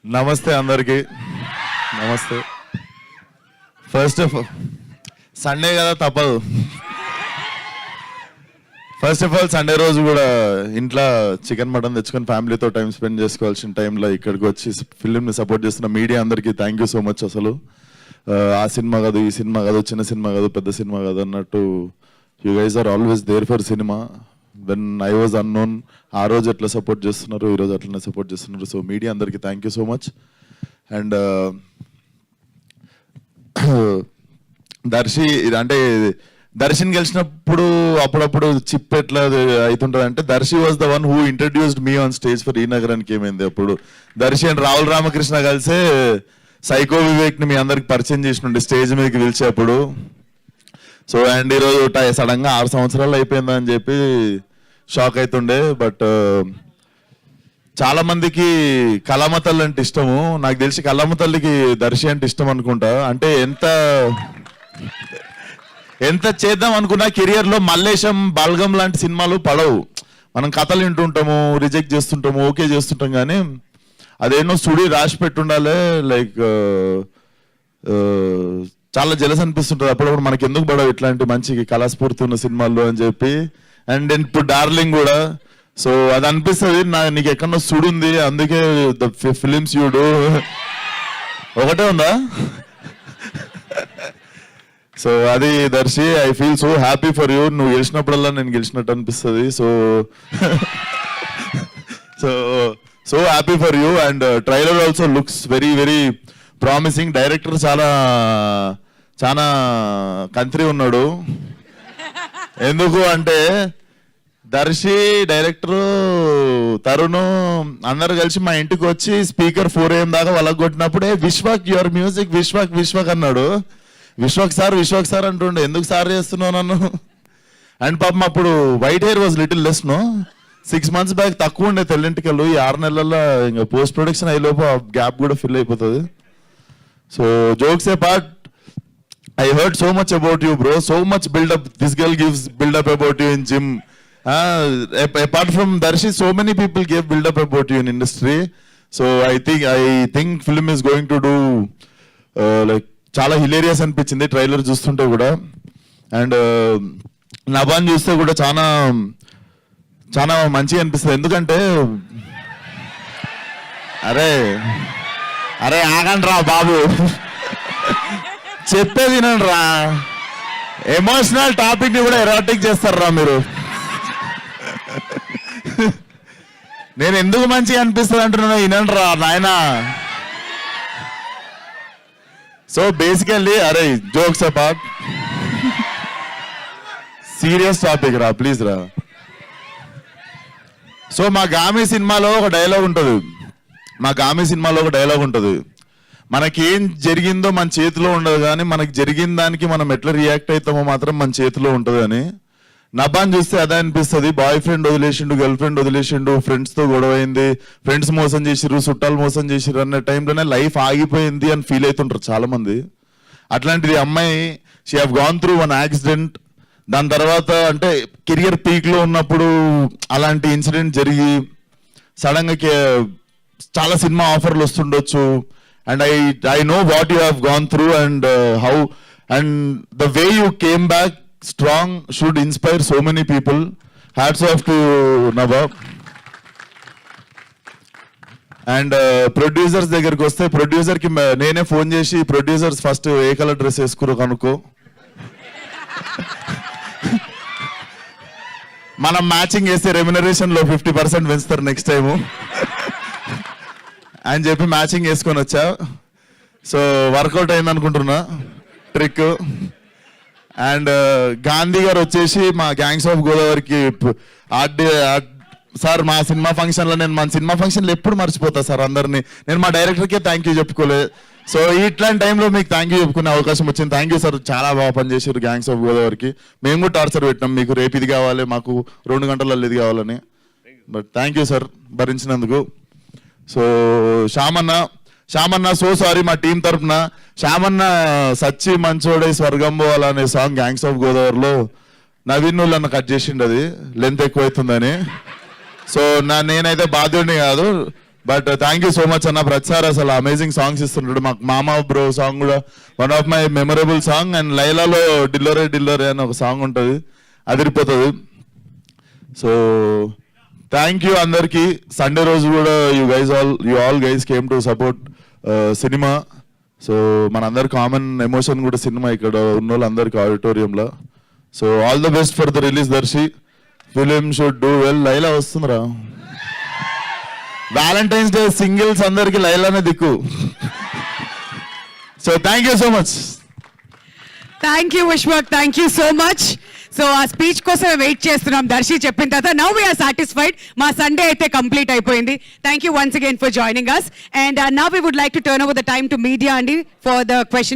నమస్తే అందరికి. నమస్తే. ఫస్ట్ ఆఫ్ ఆల్ సండే కదా తప్పదు. ఫస్ట్ ఆఫ్ ఆల్ సండే రోజు కూడా ఇంట్లో చికెన్ మటన్ తెచ్చుకొని ఫ్యామిలీతో టైం స్పెండ్ చేసుకోవాల్సిన టైంలో ఇక్కడికి వచ్చి ఫిల్మ్ని సపోర్ట్ చేస్తున్న మీడియా అందరికీ థ్యాంక్ యూ సో మచ్. అసలు ఆ సినిమా కాదు, ఈ సినిమా కాదు, చిన్న సినిమా కాదు, పెద్ద సినిమా కాదు అన్నట్టు you guys are always there for cinema. When I was unknown ఆ రోజు ఎట్లా సపోర్ట్ చేస్తున్నారు, ఈరోజు అట్లనే సపోర్ట్ చేస్తున్నారు. సో మీడియా అందరికీ thank you so much. And Darshi అంటే దర్శన్ గెలిచినప్పుడు అప్పుడప్పుడు చిప్ ఎట్లా అవుతుంటుంది అంటే Darshi was the one who introduced me on stage for ఈ నగరానికి. ఏమైంది అప్పుడు దర్శి అండ్ రాహుల్ రామకృష్ణ కలిసే సైకో వివేక్ ని మీ అందరికి పరిచయం చేసినండి స్టేజ్ మీదకి పిలిచేప్పుడు. సో అండ్ ఈరోజు సడన్ గా 6 సంవత్సరాలు అయిపోయిందని చెప్పి షాక్ అవుతుండే. బట్ చాలా మందికి కళామ తల్లి అంటే ఇష్టము. నాకు తెలిసి కళామ తల్లికి దర్శి అంటే ఇష్టం అనుకుంటా. అంటే ఎంత చేద్దాం అనుకున్నా కెరియర్ లో మల్లేశం, బల్గం లాంటి సినిమాలు పడవు. మనం కథలు వింటుంటాము, రిజెక్ట్ చేస్తుంటాము, ఓకే చేస్తుంటాం, కానీ అదేనో సుడి రాసి పెట్టుండాలి. లైక్ చాలా జలస్ అనిపిస్తుంటుంది అప్పుడప్పుడు మనకి ఎందుకు పడవు ఇట్లాంటి మంచి కళాస్ఫూర్తి ఉన్న సినిమాల్లో అని చెప్పి. అండ్ ఇప్పుడు డార్లింగ్ కూడా. సో అది అనిపిస్తుంది నీకు ఎక్కడో సుడి ఉంది, అందుకే ద ఫిలిమ్స్ యూ డూ. ఒకటే ఉందా? సో అది Darshi, I feel so happy for you. నువ్వు గెలిచినప్పుడల్లా నేను గెలిచినట్టు అనిపిస్తుంది. So happy for you. And trailer also looks very very promising. Director చాలా కంత్రి ఉన్నాడు. ఎందుకు అంటే దర్శి, డైరెక్టర్ తరుణ్ అందరు కలిసి మా ఇంటికి వచ్చి స్పీకర్ 4 AM దాకా వాళ్ళకి కొట్టినప్పుడే విశ్వక్ యువర్ మ్యూజిక్ విశ్వక్ అన్నాడు. విశ్వక్ సార్ అంటుండే, ఎందుకు సార్ చేస్తున్నావు నన్ను? అండ్ పాపం అప్పుడు white hair was little less no. 6 months back తక్కువ ఉండే తెల్లింటికలు. ఈ 6 నెలల్లో ఇంకా పోస్ట్ ప్రొడక్షన్ అయ్యేలోపు ఆ గ్యాప్ కూడా ఫిల్ అయిపోతుంది. So jokes A part, I heard so much about you, bro. So much build-up. This girl gives build-up about you in gym. Apart from Darshi, so many people gave build-up about you in industry. So I think film is going to do like చాలా hilarious అనిపించింది trailer చూస్తుంటే కూడా. And నభాన్ చూస్తే కూడా చాలా మంచిగా అనిపిస్తుంది. ఎందుకంటే అరే ఆగండి రా బాబు, చెప్పేది వినండి రా. ఎమోషనల్ టాపిక్ ని కూడా ఎరాటిక్ చేస్తారా మీరు. నేను ఎందుకు మంచిగా అనిపిస్తుంది అంటున్నా, వినండి రా నాయనా. సో బేసికల్లీ అరే జోక్స్ అపార్ట్, సీరియస్ టాపిక్ రా ప్లీజ్ రా. సో మా గామి సినిమాలో ఒక డైలాగ్ ఉంటుంది. మనకేం జరిగిందో మన చేతిలో ఉండదు, కానీ మనకి జరిగిన దానికి మనం ఎట్లా రియాక్ట్ అవుతామో మాత్రం మన చేతిలో ఉంటుంది అని. నభాన్ చూస్తే అదే అనిపిస్తుంది. బాయ్ ఫ్రెండ్ వదిలేసిండు, గర్ల్ ఫ్రెండ్ వదిలేసిండు, ఫ్రెండ్స్తో గొడవ అయింది, ఫ్రెండ్స్ మోసం చేసిర్రు, చుట్టాలు మోసం చేసిర్రు అన్న టైంలోనే లైఫ్ ఆగిపోయింది అని ఫీల్ అవుతుంటారు చాలా మంది. అట్లాంటిది అమ్మాయి, she have gone through one accident. దాని తర్వాత అంటే కెరియర్ పీక్లో ఉన్నప్పుడు అలాంటి ఇన్సిడెంట్ జరిగి సడన్గా చాలా సినిమా ఆఫర్లు వస్తుండొచ్చు. And I know what you have gone through and how and the way you came back strong should inspire so many people. Hats off to Nabab. And producers దగ్గరికి వస్తే producer కి నేనే phone చేసి, producers first ఏ colour dress వేసుకురో కనుక్కో, మనం matching వేస్తే remuneration లో 50% పెంచుతారు నెక్స్ట్ టైము అని చెప్పి మ్యాచింగ్ వేసుకొని వచ్చా. సో వర్కౌట్ అయింది అనుకుంటున్నా ట్రిక్. అండ్ గాంధీ గారు వచ్చేసి మా గ్యాంగ్స్ ఆఫ్ గోదావరికి సార్ మా సినిమా ఫంక్షన్లో, నేను మన సినిమా ఫంక్షన్లో ఎప్పుడు మర్చిపోతా సార్ అందరినీ. నేను మా డైరెక్టర్కే థ్యాంక్ యూ చెప్పుకోలేదు. సో ఇట్లాంటి టైంలో మీకు థ్యాంక్ యూ చెప్పుకునే అవకాశం వచ్చింది. థ్యాంక్ యూ సార్, చాలా బాగా పనిచేసారు గ్యాంగ్స్ ఆఫ్ గోదావరికి. మేము కూడా టార్చర్ పెట్టినాం, మీకు రేపు ఇది కావాలి, మాకు 2 గంటలలో ఇది కావాలని. బట్ థ్యాంక్ యూ సార్ భరించినందుకు. సో శ్యామన్న సో సారీ మా టీం తరఫున. శ్యామన్న సచ్చి మంచోడై స్వర్గం పోవాలనే సాంగ్ గ్యాంగ్స్ ఆఫ్ గోదావరిలో నవీన్ నన్ను కట్ చేసిండు, అది లెంత్ ఎక్కువ అవుతుందని. సో నేనైతే బాధ్యుడిని కాదు, but thank you so much అన్న. ప్రతిసారి అసలు అమేజింగ్ సాంగ్స్ ఇస్తుంటాడు. మాకు మామా బ్రో సాంగ్ కూడా one of my memorable song. And లైలాలో డిల్లోరే డిల్లోరే అని ఒక సాంగ్ ఉంటుంది, అదిరిపోతుంది. సో థ్యాంక్ యూ అందరికి. సండే రోజు కూడా you all guys came to support cinema. So మనందరి కామన్ ఎమోషన్ కూడా సినిమా, ఇక్కడ ఉన్న వాళ్ళందరికీ ఆడిటోరియంలో. So all the best for the release Darshi. Film should do well. Laila వస్తుందిరా, వ్యాలంటైన్స్ డే సింగిల్స్ అందరికి లైలానే దిక్కు. So thank you so much. Thank you Vishwak, thank you so much. So ఆ స్పీచ్ కోసం వెయిట్ చేస్తున్నాం దర్శి చెప్పిన తర్వాత. Now we are satisfied. మా సండే అయితే కంప్లీట్ అయిపోయింది. Thank you once again for joining us. And now we would like to turn over the time to media అండి for the question